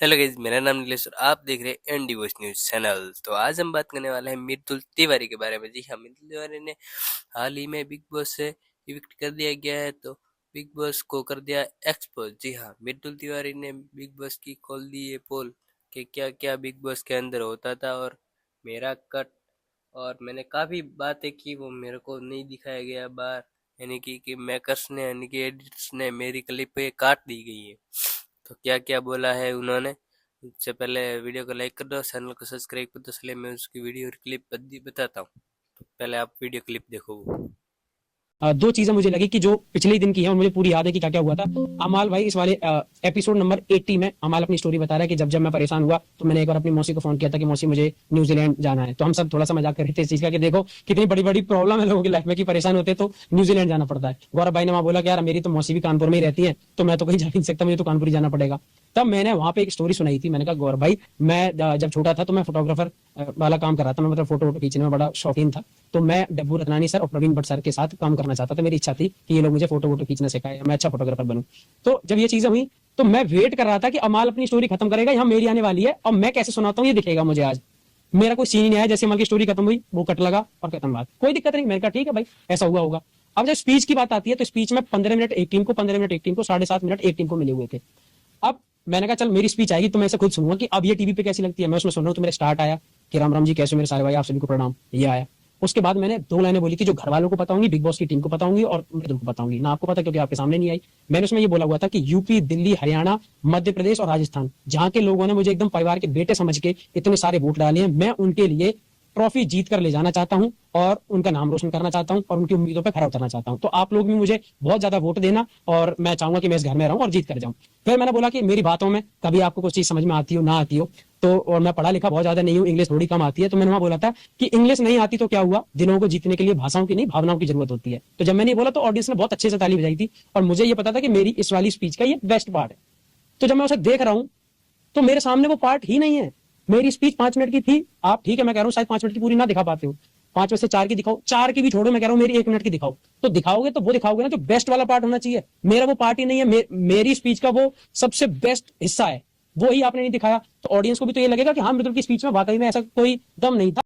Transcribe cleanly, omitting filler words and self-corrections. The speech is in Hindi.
हेलो गाइस, मेरा नाम नीलेश और आप देख रहे हैं एन डिवोश न्यूज चैनल। तो आज हम बात करने वाले हैं मृदुल तिवारी के बारे में। जी हाँ, मृदुल तिवारी ने हाल ही में बिग बॉस से इविक्ट कर दिया गया है, तो बिग बॉस को कर दिया एक्सपोज। जी हाँ, मृदुल तिवारी ने बिग बॉस की खोल दी ये पोल कि क्या क्या बिग बॉस के अंदर होता था और मेरा कट, और मैंने काफ़ी बातें की वो मेरे को नहीं दिखाया गया बाहर, यानी कि मेकर्स ने यानी कि एडिटर्स ने मेरी क्लिप पे काट दी गई है। तो क्या क्या बोला है उन्होंने, उससे पहले वीडियो को लाइक कर दो, चैनल को सब्सक्राइब कर दो। चलिए मैं उसकी वीडियो क्लिप बताता हूँ। तो पहले आप वीडियो क्लिप देखो। दो चीजें मुझे लगी कि जो पिछले ही दिन की है और मुझे पूरी याद है कि क्या क्या हुआ था। अमाल भाई इस वाले एपिसोड नंबर 80 में अमाल अपनी स्टोरी बता रहा है कि जब जब मैं परेशान हुआ तो मैंने एक बार अपनी मौसी को फोन किया था कि मौसी मुझे न्यूजीलैंड जाना है। तो हम सब थोड़ा सा मजाक कर रहे थे इस चीज का कि देखो कितनी बड़ी बड़ी प्रॉब्लम है लोगों की लाइफ में कि परेशान होते तो न्यूजीलैंड जाना पड़ता है। गौरव भाई ने वहां बोला कि यार मेरी तो मौसी भी कानपुर में ही रहती है, तो मैं तो कहीं जा नहीं सकता, मुझे तो कानपुर ही जाना पड़ेगा। तब मैंने वहां पे एक स्टोरी सुनाई थी। मैंने कहा गौरव भाई, मैं जब छोटा था तो मैं फोटोग्राफर वाला काम कर रहा था, मैं मतलब फोटो खींचने में बड़ा शौकीन था। तो मैं डब्बू रत्नानी सर और प्रवीण भट्ट सर के साथ काम करना चाहता था। मेरी इच्छा थी कि ये लोग मुझे फोटो वोटो खींचना सिखाए, मैं अच्छा फोटोग्राफर बनूं। तो जब ये चीजें हुई तो मैं वेट कर रहा था कि अमाल अपनी स्टोरी खत्म करेगा, यहाँ मेरी आने वाली है और मैं कैसे सुनाता हूँ ये दिखेगा मुझे आज। मेरा कोई सीन ही नहीं आया, जैसे अमल की स्टोरी खत्म हुई वो कट लगा और खत्म बात, कोई दिक्कत नहीं। मैंने कहा ठीक है भाई, ऐसा हुआ होगा। अब जब स्पीच की बात आती है तो स्पीच में 15 मिनट एक टीम को, 15 मिनट एक टीम को, 7.5 मिनट एक टीम को मिले हुए थे। अब मैंने कहा चल मेरी स्पीच आएगी तो मैं इसे खुद सुनूंगा कि अब ये टीवी पे कैसी लगती है। मैं उसमें सुन रहा हूँ तो मेरा स्टार्ट आया कि राम राम जी, कैसे मेरे सारे भाई, आप सभी को प्रणाम, ये आया। उसके बाद मैंने दो लाइनें बोली कि जो घर वालों को बताऊंगी, बिग बॉस की टीम को बताऊंगी और मृदुल को बताऊंगी ना, आपको पता क्योंकि आपके सामने नहीं आई। मैंने उसमें ये बोला हुआ था कि यूपी, दिल्ली, हरियाणा, मध्य प्रदेश और राजस्थान, जहां के लोगों ने मुझे एकदम परिवार के बेटे समझ के इतने सारे वोट डाले हैं, मैं उनके लिए ट्रॉफी जीत कर ले जाना चाहता हूं और उनका नाम रोशन करना चाहता हूं और उनकी उम्मीदों पर खरा उतरना चाहता हूं। तो आप लोग भी मुझे बहुत ज्यादा वोट देना और मैं चाहूंगा कि मैं इस घर में रहूं और जीत कर जाऊं। फिर मैंने बोला कि मेरी बातों में कभी आपको कुछ चीज समझ में आती हो ना आती हो तो, और मैं पढ़ा लिखा बहुत ज्यादा नहीं हूँ, इंग्लिश थोड़ी कम आती है, तो मैंने वहां बोला था कि इंग्लिश नहीं आती तो क्या हुआ, दिलों को जीतने के लिए भाषाओं की नहीं भावनाओं की जरूरत होती है। तो जब मैंने ये बोला तो ऑडियंस ने बहुत अच्छे से ताली बजाई थी और मुझे ये पता था कि मेरी इस वाली स्पीच का ये बेस्ट पार्ट है। तो जब मैं उसे देख रहा हूँ तो मेरे सामने वो पार्ट ही नहीं है। मेरी स्पीच 5 मिनट की थी, आप ठीक है मैं कह रहा हूँ शायद 5 मिनट की पूरी ना दिखा पाते हो, 5 में से 4 की दिखाओ, 4 की भी छोड़ो, मैं कह रहा हूँ मेरी 1 मिनट की दिखाओ। तो दिखाओगे तो वो दिखाओगे ना जो बेस्ट वाला पार्ट होना चाहिए। मेरा वो पार्ट ही नहीं है, मेरी स्पीच का वो सबसे बेस्ट हिस्सा है, वो ही आपने नहीं दिखाया। तो ऑडियंस को भी तो ये लगेगा कि हाँ, मृदुल की स्पीच में वाकई में ऐसा कोई दम नहीं था।